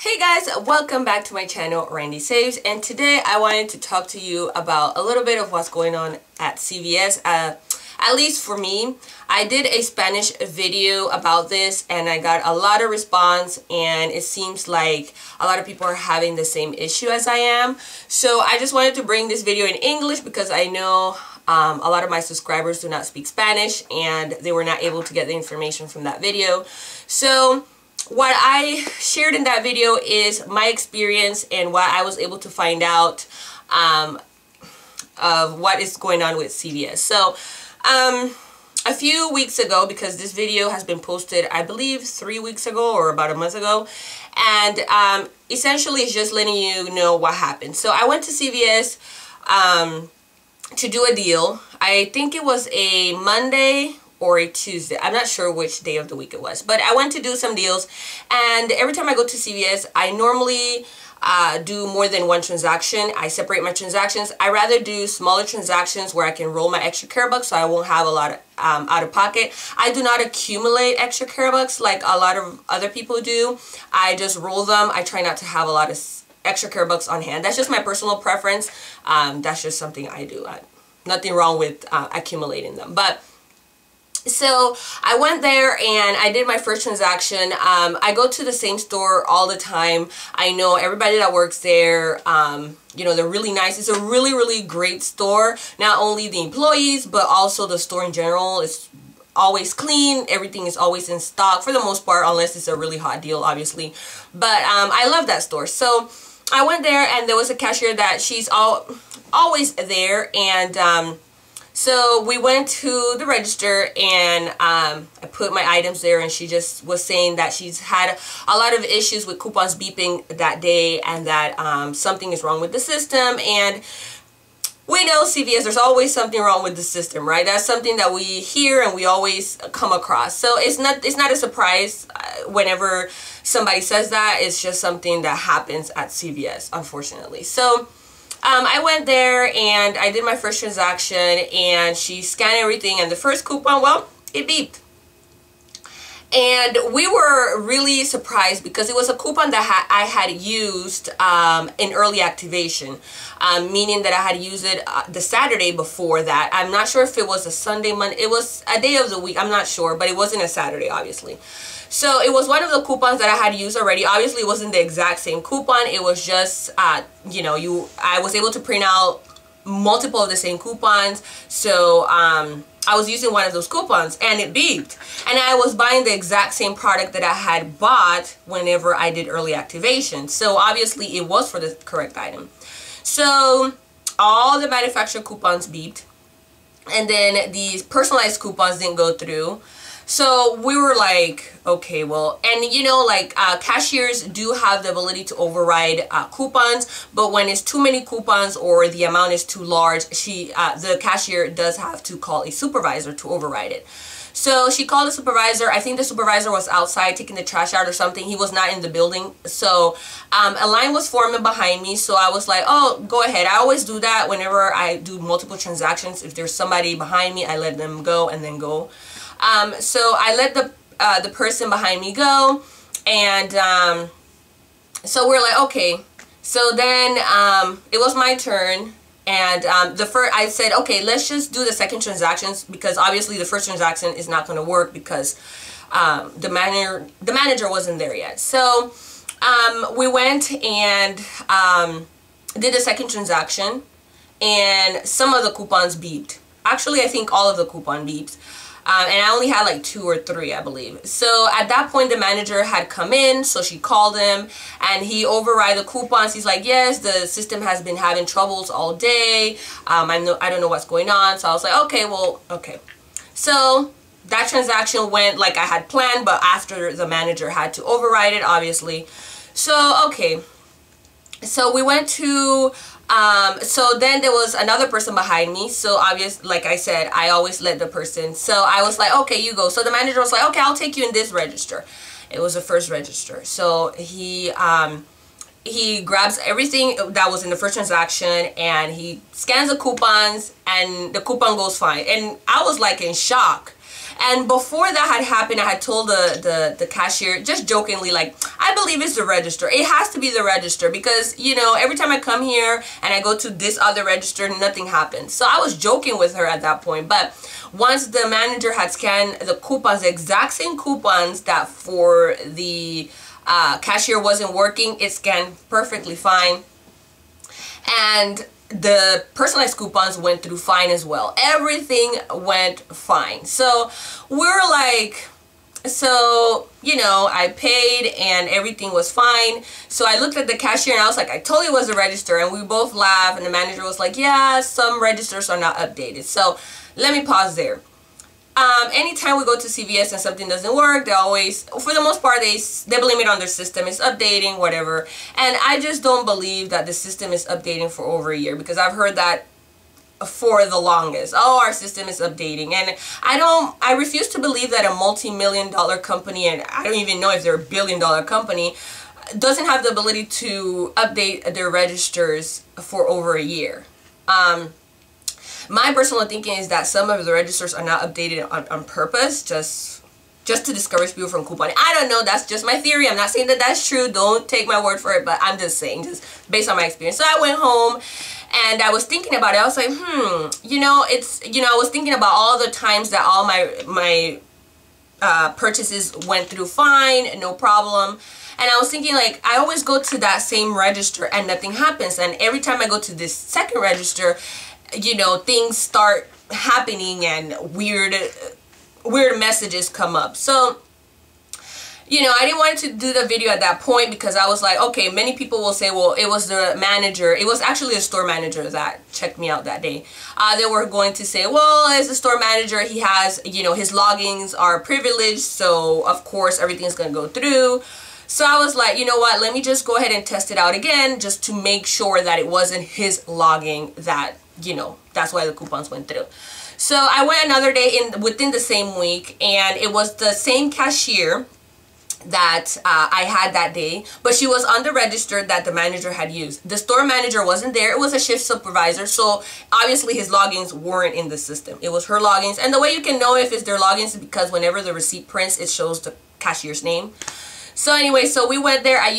Hey guys, welcome back to my channel, Randy Saves, and today I wanted to talk to you about a little bit of what's going on at CVS. At least for me, I did a Spanish video about this and I got a lot of response, and it seems like a lot of people are having the same issue as I am. So I just wanted to bring this video in English because I know a lot of my subscribers do not speak Spanish and they were not able to get the information from that video. So what I shared in that video is my experience and what I was able to find out of what is going on with CVS. So a few weeks ago, because this video has been posted I believe 3 weeks ago or about a month ago, and essentially it's just letting you know what happened. So I went to CVS to do a deal. I think it was a Monday or a Tuesday. I'm not sure which day of the week it was, but I went to do some deals, and every time I go to CVS I normally do more than one transaction. I separate my transactions. I rather do smaller transactions where I can roll my extra care bucks so I won't have a lot of out of pocket. I do not accumulate extra care bucks like a lot of other people do. I just roll them. I try not to have a lot of extra care bucks on hand. That's just my personal preference. That's just something I do. Nothing wrong with accumulating them. But so I went there and I did my first transaction. I go to the same store all the time. I know everybody that works there. You know, they're really nice. It's a really great store. Not only the employees, but also the store in general. It's always clean. Everything is always in stock for the most part, unless it's a really hot deal, obviously. But I love that store. So I went there and there was a cashier that she's always there, and so we went to the register and I put my items there, and she just was saying that she's had a lot of issues with coupons beeping that day, and that something is wrong with the system. And we know CVS, there's always something wrong with the system, right? That's something that we hear and we always come across. So it's not a surprise whenever somebody says that. It's just something that happens at CVS, unfortunately. So I went there and I did my first transaction, and she scanned everything, and the first coupon, well, it beeped. And we were really surprised because it was a coupon that I had used in early activation, meaning that I had used it the Saturday before that. I'm not sure if it was a Sunday, Monday. It was a day of the week. I'm not sure, but it wasn't a Saturday, obviously. So it was one of the coupons that I had used already. Obviously, it wasn't the exact same coupon. It was just, you know, I was able to print out multiple of the same coupons. So I was using one of those coupons and it beeped. And I was buying the exact same product that I had bought whenever I did early activation. So obviously it was for the correct item. So all the manufacturer coupons beeped. And then these personalized coupons didn't go through. So we were like, okay, well, and you know, like cashiers do have the ability to override coupons, but when it's too many coupons or the amount is too large, the cashier does have to call a supervisor to override it. So she called the supervisor. I think the supervisor was outside taking the trash out or something. He was not in the building. So a line was forming behind me. So I was like, oh, go ahead. I always do that whenever I do multiple transactions. If there's somebody behind me, I let them go and then go. So I let the person behind me go, and so we're like, okay. So then it was my turn, and I said, okay, let's just do the second transactions, because obviously the first transaction is not going to work because the manager wasn't there yet. So we went and did the second transaction, and some of the coupons beeped. Actually, I think all of the coupon beeps. And I only had like 2 or 3, I believe. So at that point, the manager had come in, so she called him, and he override the coupons. He's like, yes, the system has been having troubles all day. I don't know what's going on. So I was like, okay, well, okay. So that transaction went like I had planned, but after the manager had to override it, obviously. So, okay. So we went to... so then there was another person behind me. So obviously, like I said, I always let the person. So I was like, okay, you go. So the manager was like, okay, I'll take you in this register. It was the first register. So he grabs everything that was in the first transaction and he scans the coupons and the coupon goes fine. And I was like in shock. And before that had happened, I had told the cashier, just jokingly, like, I believe it's the register. It has to be the register because, you know, every time I come here and I go to this other register, nothing happens. So I was joking with her at that point. But once the manager had scanned the coupons, the exact same coupons that for the cashier wasn't working, it scanned perfectly fine. And the personalized coupons went through fine as well. Everything went fine. So we're like, so, you know, I paid and everything was fine. So I looked at the cashier and I was like, I told you it was a register. And we both laughed and the manager was like, yeah, some registers are not updated. So let me pause there. Anytime we go to CVS and something doesn't work, they always, for the most part, they blame it on their system. It's updating, whatever. And I just don't believe that the system is updating for over a year, because I've heard that for the longest. Oh, our system is updating. And I refuse to believe that a multi-million-dollar company, and I don't even know if they're a billion-dollar company, doesn't have the ability to update their registers for over a year. My personal thinking is that some of the registers are not updated on purpose, just to discourage people from couponing. I don't know, that's just my theory. I'm not saying that that's true. Don't take my word for it, but I'm just saying, just based on my experience. So I went home and I was thinking about it. I was like, you know, I was thinking about all the times that all my purchases went through fine, no problem. And I was thinking, like, I always go to that same register and nothing happens. And every time I go to this second register, you know, things start happening and weird messages come up. So, you know, I didn't want to do the video at that point because I was like, okay, many people will say, well, it was the manager. It was actually the store manager that checked me out that day. They were going to say, well, as the store manager, he has, you know, his logins are privileged, so of course everything's going to go through. So I was like, you know what, let me just go ahead and test it out again just to make sure that it wasn't his logging that, you know, that's why the coupons went through. So I went another day within the same week, and it was the same cashier that I had that day, but she was on the register that the manager had used. The store manager wasn't there. It was a shift supervisor, so obviously his logins weren't in the system. It was her logins, and the way you can know if it's their logins is because whenever the receipt prints, it shows the cashier's name. So anyway, so we went there. I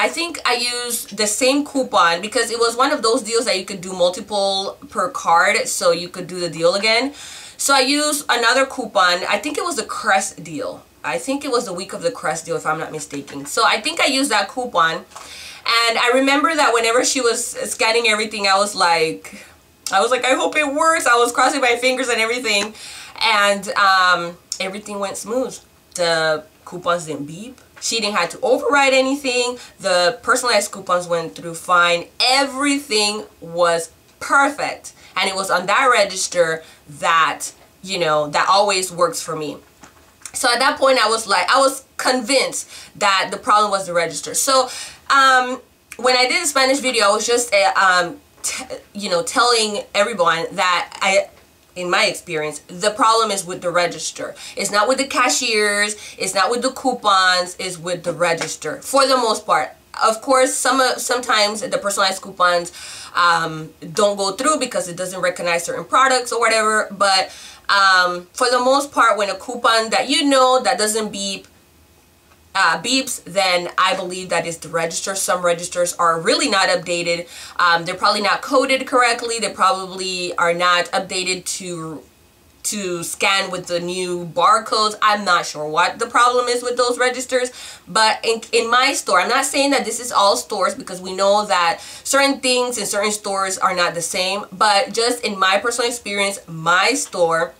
think I used the same coupon because it was one of those deals that you could do multiple per card, so you could do the deal again. So I used another coupon. I think it was the Crest deal. I think it was the week of the Crest deal, if I'm not mistaken. So I think I used that coupon. And I remember that whenever she was scanning everything, I was like, I hope it works. I was crossing my fingers and everything. And everything went smooth. The coupons didn't beep. She didn't have to override anything. The personalized coupons went through fine. Everything was perfect. And it was on that register that, you know, that always works for me. So at that point, I was convinced that the problem was the register. So when I did the Spanish video, I was just, you know, telling everyone that in my experience, the problem is with the register. It's not with the cashiers. It's not with the coupons. It's with the register for the most part. Of course, sometimes the personalized coupons don't go through because it doesn't recognize certain products or whatever. But for the most part, when a coupon that you know that doesn't beep beeps, then I believe that is the register. Some registers are really not updated. They're probably not coded correctly. They probably are not updated to scan with the new barcodes. I'm not sure what the problem is with those registers, but in my store, I'm not saying that this is all stores because we know that certain things in certain stores are not the same, but just in my personal experience, my store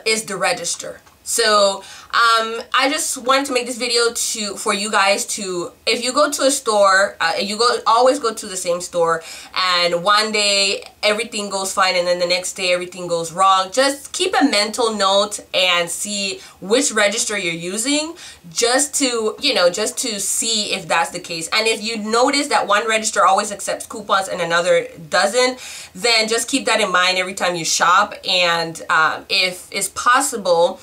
is the register. So I just wanted to make this video for you guys to, if you go to a store, always go to the same store, and one day everything goes fine and then the next day everything goes wrong. Just keep a mental note and see which register you're using, just to, you know, just to see if that's the case. And if you notice that one register always accepts coupons and another doesn't, then just keep that in mind every time you shop. And if it's possible,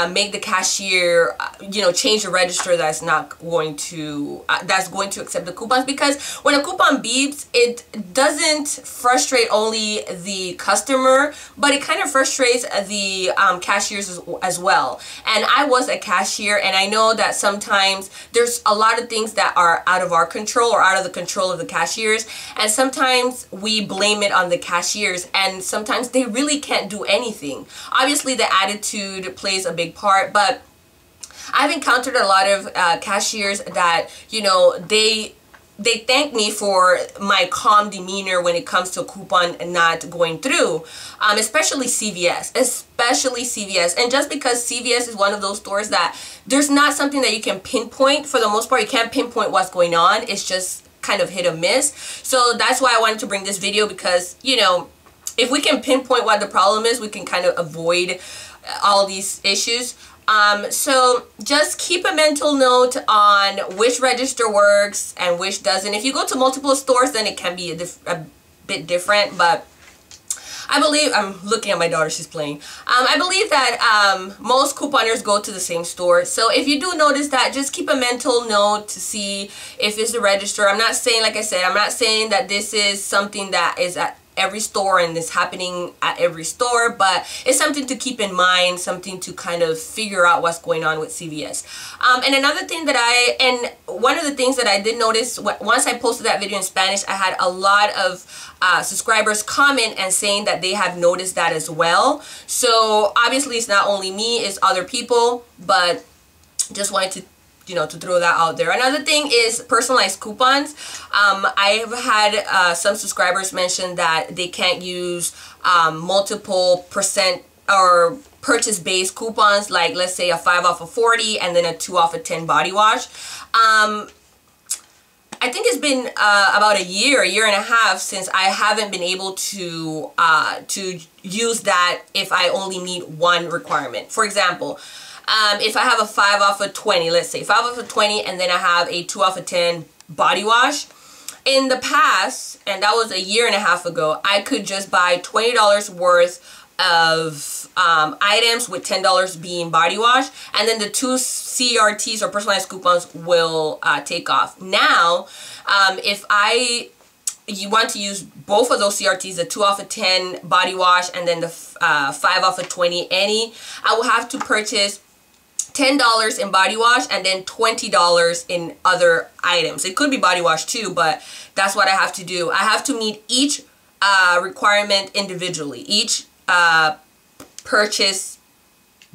make the cashier, you know, change the register that's not going to, accept the coupons. Because when a coupon beeps, it doesn't frustrate only the customer, but it kind of frustrates the cashiers as well. And I was a cashier, and I know that sometimes there's a lot of things that are out of our control or out of the control of the cashiers, and sometimes we blame it on the cashiers, and sometimes they really can't do anything. Obviously, the attitude plays a big part, but I've encountered a lot of cashiers that, you know, they thank me for my calm demeanor when it comes to a coupon not going through, especially CVS. And just because CVS is one of those stores that there's not something that you can pinpoint, for the most part, you can't pinpoint what's going on. It's just kind of hit or miss. So that's why I wanted to bring this video, because, you know, if we can pinpoint what the problem is, we can kind of avoid all these issues. So just keep a mental note on which register works and which doesn't. If you go to multiple stores, then it can be a bit different, but I believe, I'm looking at my daughter, she's playing. I believe that most couponers go to the same store. So if you do notice that, just keep a mental note to see if it's the register. I'm not saying, like I said, I'm not saying that this is something that is at every store and is happening at every store, but it's something to keep in mind, something to kind of figure out what's going on with CVS. And another thing that one of the things that I did notice, once I posted that video in Spanish, I had a lot of subscribers comment and saying that they have noticed that as well. So obviously it's not only me, it's other people, but just wanted to, you know, to throw that out there. Another thing is personalized coupons. I've had some subscribers mention that they can't use multiple percent or purchase-based coupons, like let's say a 5 off of 40 and then a 2 off of 10 body wash. I think it's been about a year and a half since I haven't been able to use that if I only meet one requirement. For example, if I have a 5 off of 20, let's say 5 off of 20, and then I have a 2 off of 10 body wash. In the past, and that was a year and a half ago, I could just buy $20 worth of items with $10 being body wash, and then the 2 CRTs or personalized coupons will take off. Now, if you want to use both of those CRTs, the 2 off of 10 body wash and then the 5 off of 20 any, I will have to purchase $10 in body wash and then $20 in other items. It could be body wash too, but that's what I have to do. I have to meet each requirement individually, each purchase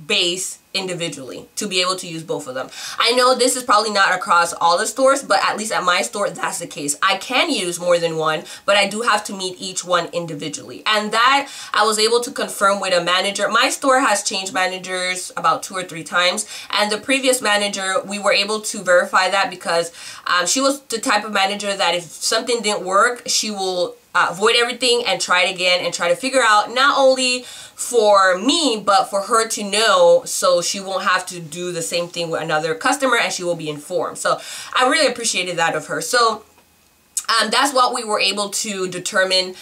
base individually to be able to use both of them. I know this is probably not across all the stores, but at least at my store that's the case. I can use more than one, but I do have to meet each one individually, and that I was able to confirm with a manager. My store has changed managers about 2 or 3 times, and the previous manager, we were able to verify that because she was the type of manager that if something didn't work, she will avoid everything and try it again and try to figure out, not only for me but for her to know, so she won't have to do the same thing with another customer and she will be informed. So I really appreciated that of her. So that's what we were able to determine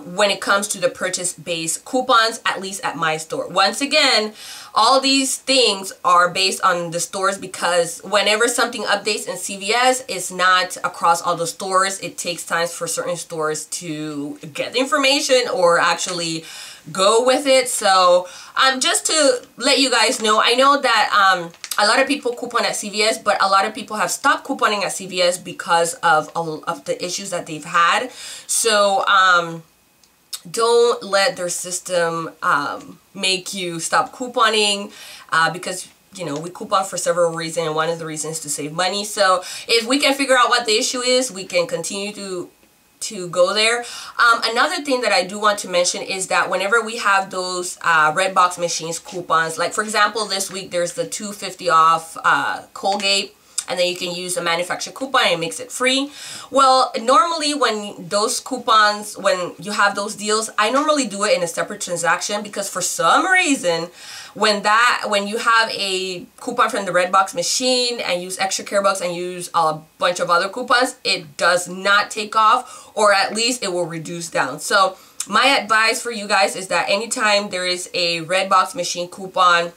when it comes to the purchase-based coupons, at least at my store. Once again, all these things are based on the stores, because whenever something updates in CVS, it's not across all the stores. It takes time for certain stores to get the information or actually go with it. So just to let you guys know, I know that a lot of people coupon at CVS, but a lot of people have stopped couponing at CVS because of the issues that they've had. So don't let their system make you stop couponing, because you know, we coupon for several reasons, and one of the reasons is to save money. So if we can figure out what the issue is, we can continue to go there. Another thing that I do want to mention is that whenever we have those red box machines coupons, like for example this week there's the $2.50 off Colgate, and then you can use a manufacturer coupon and it makes it free. Well, normally when those coupons, when you have those deals, I normally do it in a separate transaction, because for some reason when you have a coupon from the red box machine and use extra care bucks and use a bunch of other coupons, it does not take off, or at least it will reduce down. So my advice for you guys is that anytime there is a red box machine coupon,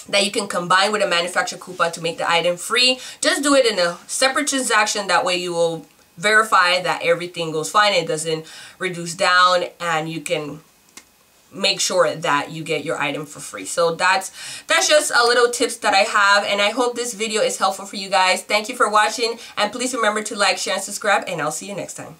that you can combine with a manufacturer coupon to make the item free. Just do it in a separate transaction. That way you will verify that everything goes fine, it doesn't reduce down, and you can make sure that you get your item for free. So that's just a little tips that I have, and I hope this video is helpful for you guys. Thank you for watching, and please remember to like, share, and subscribe, and I'll see you next time.